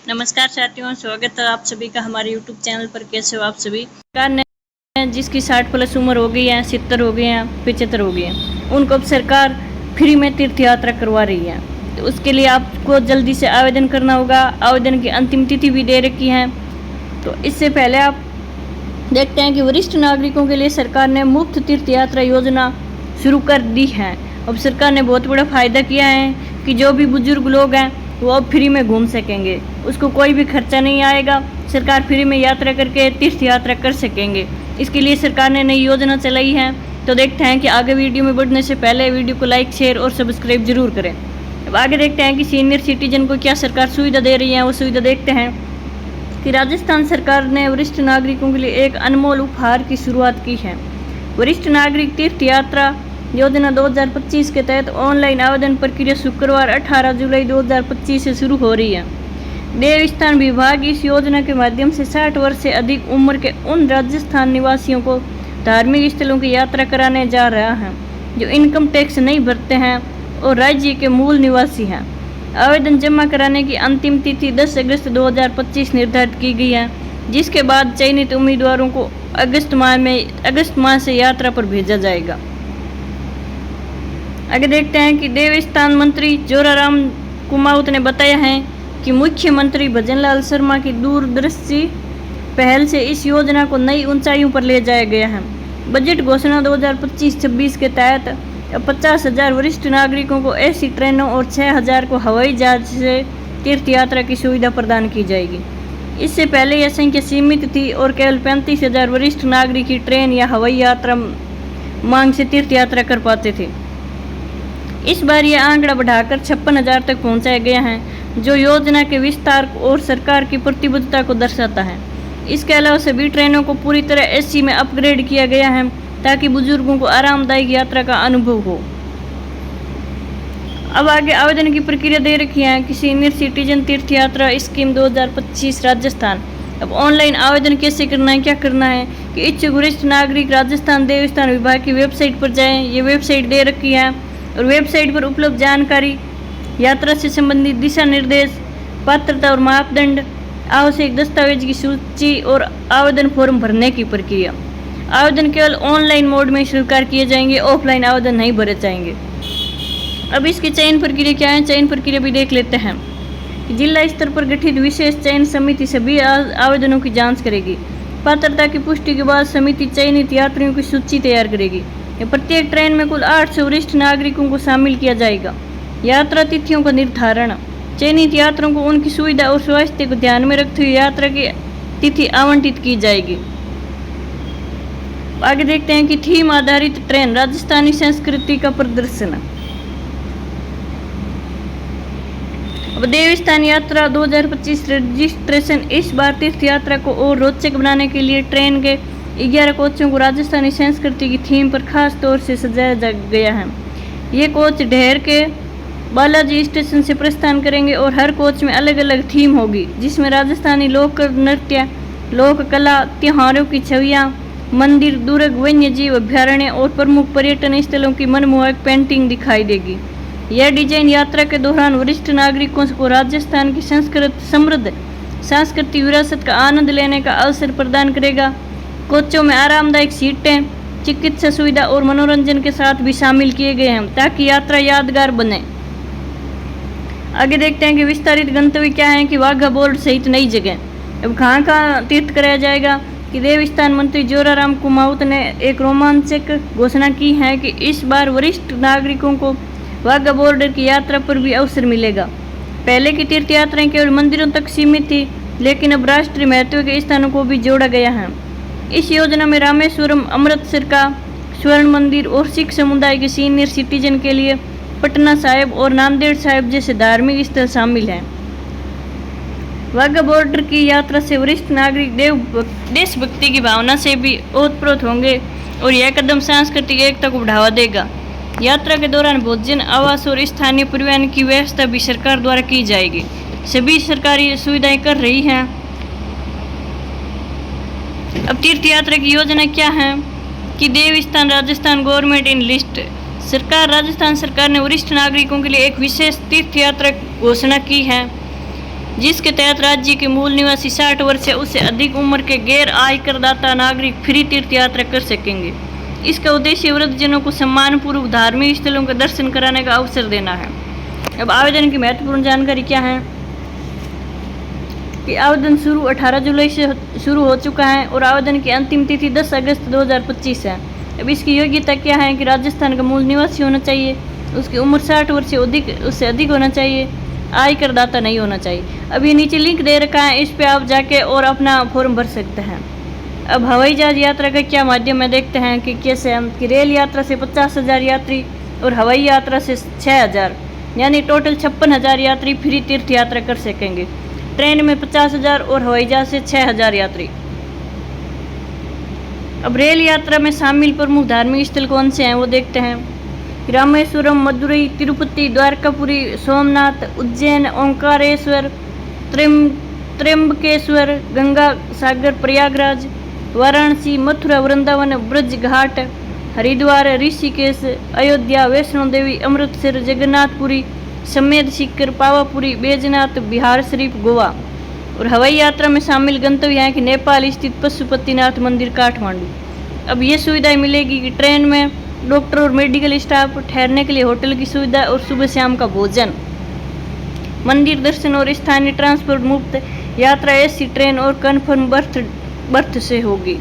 नमस्कार साथियों, स्वागत है आप सभी का हमारे यूट्यूब चैनल पर। कैसे हो आप सभी? सरकार ने जिसकी 60+ उम्र हो गई है, 70 हो गए हैं, 75 हो गए हैं, उनको अब सरकार फ्री में तीर्थ यात्रा करवा रही है। तो उसके लिए आपको जल्दी से आवेदन करना होगा। आवेदन की अंतिम तिथि भी दे रखी है। तो इससे पहले आप देखते हैं कि वरिष्ठ नागरिकों के लिए सरकार ने मुफ्त तीर्थ यात्रा योजना शुरू कर दी है। अब सरकार ने बहुत बड़ा फ़ायदा किया है कि जो भी बुजुर्ग लोग हैं वो अब फ्री में घूम सकेंगे, उसको कोई भी खर्चा नहीं आएगा। सरकार फ्री में यात्रा करके तीर्थ यात्रा कर सकेंगे। इसके लिए सरकार ने नई योजना चलाई है। तो देखते हैं कि आगे वीडियो में बढ़ने से पहले वीडियो को लाइक, शेयर और सब्सक्राइब जरूर करें। अब आगे देखते हैं कि सीनियर सिटीजन को क्या सरकार सुविधा दे रही है। वो सुविधा देखते हैं कि राजस्थान सरकार ने वरिष्ठ नागरिकों के लिए एक अनमोल उपहार की शुरुआत की है। वरिष्ठ नागरिक तीर्थ यात्रा योजना 2025 के तहत ऑनलाइन आवेदन प्रक्रिया शुक्रवार 18 जुलाई 2025 से शुरू हो रही है। देवस्थान विभाग इस योजना के माध्यम से 60 वर्ष से अधिक उम्र के उन राजस्थान निवासियों को धार्मिक स्थलों की यात्रा कराने जा रहा है जो इनकम टैक्स नहीं भरते हैं और राज्य के मूल निवासी हैं। आवेदन जमा कराने की अंतिम तिथि 10 अगस्त 2025 निर्धारित की गई है, जिसके बाद चयनित उम्मीदवारों को अगस्त माह से यात्रा पर भेजा जाएगा। आगे देखते हैं कि देवस्थान मंत्री जोराराम कुमाऊत ने बताया है कि मुख्यमंत्री भजनलाल शर्मा की दूरदर्शी पहल से इस योजना को नई ऊंचाइयों पर ले जाया गया है। बजट घोषणा 2025-26 के तहत 50,000 वरिष्ठ नागरिकों को ऐसी ट्रेनों और 6,000 को हवाई जहाज से तीर्थ यात्रा की सुविधा प्रदान की जाएगी। इससे पहले यह संख्या सीमित थी और केवल 35,000 वरिष्ठ नागरिक ही ट्रेन या हवाई यात्रा मांग से तीर्थ यात्रा कर पाते थे। इस बार यह आंकड़ा बढ़ाकर 56,000 तक पहुंचाया गया है, जो योजना के विस्तार और सरकार की प्रतिबद्धता को दर्शाता है। इसके अलावा सभी ट्रेनों को पूरी तरह एसी में अपग्रेड किया गया है ताकि बुजुर्गों को आरामदायक यात्रा का अनुभव हो। अब आगे आवेदन की प्रक्रिया दे रखी है कि सीनियर सिटीजन तीर्थ यात्रा स्कीम 2025 राजस्थान। अब ऑनलाइन आवेदन कैसे करना है, क्या करना है कि इच्छुक वरिष्ठ नागरिक राजस्थान देवस्थान विभाग की वेबसाइट पर जाएं। ये वेबसाइट दे रखी है और वेबसाइट पर उपलब्ध जानकारी, यात्रा से संबंधित दिशा निर्देश, पात्रता और मापदंड, आवश्यक दस्तावेज की सूची और आवेदन फॉर्म भरने की प्रक्रिया। आवेदन केवल ऑनलाइन मोड में स्वीकार किए जाएंगे, ऑफलाइन आवेदन नहीं भरे जाएंगे। अब इसकी चयन प्रक्रिया क्या है, चयन प्रक्रिया भी देख लेते हैं। जिला स्तर पर गठित विशेष चयन समिति सभी आवेदनों की जाँच करेगी। पात्रता की पुष्टि के बाद समिति चयनित यात्रियों की सूची तैयार करेगी। प्रत्येक ट्रेन में कुल 800 वरिष्ठ नागरिकों को शामिल किया जाएगा। यात्रा तिथियों का निर्धारण, चयनित यात्रियों को उनकी सुविधा और स्वास्थ्य को ध्यान में रखते हुए यात्रा की तिथि आवंटित की जाएगी। आगे देखते हैं कि थीम आधारित ट्रेन, राजस्थानी संस्कृति का प्रदर्शन। अब देवस्थान यात्रा 2025 रजिस्ट्रेशन इस बार तीर्थ यात्रा को और रोचक बनाने के लिए ट्रेन के 11 कोचों को राजस्थानी संस्कृति की थीम पर खास तौर से सजाया गया है। ये कोच ढेर के बालाजी स्टेशन से प्रस्थान करेंगे और हर कोच में अलग अलग थीम होगी, जिसमें राजस्थानी लोक नृत्य, लोक कला, त्योहारों की छवियाँ, मंदिर, दुर्ग, वन्य जीव अभ्यारण्य और प्रमुख पर्यटन स्थलों की मनमोहक पेंटिंग दिखाई देगी। यह डिजाइन यात्रा के दौरान वरिष्ठ नागरिकों को राजस्थान की समृद्ध सांस्कृतिक विरासत का आनंद लेने का अवसर प्रदान करेगा। कोचों में आरामदायक सीटें, चिकित्सा सुविधा और मनोरंजन के साथ भी शामिल किए गए हैं ताकि यात्रा यादगार बने। आगे देखते हैं कि विस्तारित गंतव्य क्या है कि वाघा बॉर्डर सहित नई जगह। अब कहाँ तीर्थ कराया जाएगा कि देवस्थान मंत्री जोराराम कुमाऊत ने एक रोमांचक घोषणा की है कि इस बार वरिष्ठ नागरिकों को वाघा बॉर्डर की यात्रा पर भी अवसर मिलेगा। पहले की तीर्थ यात्राएं केवल मंदिरों तक सीमित थी, लेकिन अब राष्ट्रीय महत्व के स्थानों को भी जोड़ा गया है। इस योजना में रामेश्वरम, अमृतसर का स्वर्ण मंदिर और सिख समुदाय के सीनियर सिटीजन के लिए पटना साहिब और नांदेड़ साहिब जैसे धार्मिक स्थल शामिल हैं। वाघा बॉर्डर की यात्रा से वरिष्ठ नागरिक देशभक्ति की भावना से भी ओतप्रोत होंगे और यह कदम सांस्कृतिक एकता को बढ़ावा देगा। यात्रा के दौरान भोजन, आवास और स्थानीय परिवहन की व्यवस्था भी सरकार द्वारा की जाएगी। सभी सरकारी सुविधाएं कर रही हैं। अब तीर्थ यात्रा की योजना क्या है कि देवस्थान Rajasthan government in list. Rajasthan सरकार ने वरिष्ठ नागरिकों के लिए एक विशेष तीर्थ यात्रा घोषणा की है। जिसके तहत राज्य के मूल निवासी 60 वर्ष से उससे अधिक उम्र के गैर आयकरदाता नागरिक फ्री तीर्थ यात्रा कर सकेंगे। इसका उद्देश्य वृद्धजनों को सम्मानपूर्वक धार्मिक स्थलों का दर्शन कराने का अवसर देना है। अब आवेदन की महत्वपूर्ण जानकारी क्या है कि आवेदन शुरू 18 जुलाई से शुरू हो चुका है और आवेदन की अंतिम तिथि 10 अगस्त 2025 है। अब इसकी योग्यता क्या है कि राजस्थान का मूल निवासी होना चाहिए, उसकी उम्र 60 वर्ष से उससे अधिक होना चाहिए, आयकरदाता नहीं होना चाहिए। अब ये नीचे लिंक दे रखा है, इस पे आप जाके और अपना फॉर्म भर सकते हैं। अब हवाई जहाज यात्रा का क्या माध्यम है देखते हैं कि कैसे हम कि रेल यात्रा से 50,000 यात्री और हवाई यात्रा से 6,000 यानी टोटल 56,000 यात्री फ्री तीर्थ यात्रा कर सकेंगे। ट्रेन में 50,000 और हवाई जहाज से 6,000 यात्री। अब रेल यात्रा में शामिल प्रमुख धार्मिक स्थल कौन से हैं वो देखते हैं। रामेश्वरम, मदुरई, तिरुपति, द्वारकापुरी, सोमनाथ, उज्जैन, ओंकारेश्वर, त्र्यंबकेश्वर, गंगा सागर, प्रयागराज, वाराणसी, मथुरा, वृंदावन, ब्रज घाट, हरिद्वार, ऋषिकेश, अयोध्या, वैष्णो देवी, अमृतसर, जगन्नाथपुरी, समेत सीकर, पावापुरी, बैजनाथ, बिहार शरीफ, गोवा। और हवाई यात्रा में शामिल गंतव्य हैं कि नेपाल स्थित पशुपतिनाथ मंदिर, काठमांडू। अब ये सुविधाएं मिलेगी कि ट्रेन में डॉक्टर और मेडिकल स्टाफ, ठहरने के लिए होटल की सुविधा और सुबह शाम का भोजन, मंदिर दर्शन और स्थानीय ट्रांसपोर्ट मुफ्त। यात्रा एसी ट्रेन और कन्फर्म बर्थ से होगी।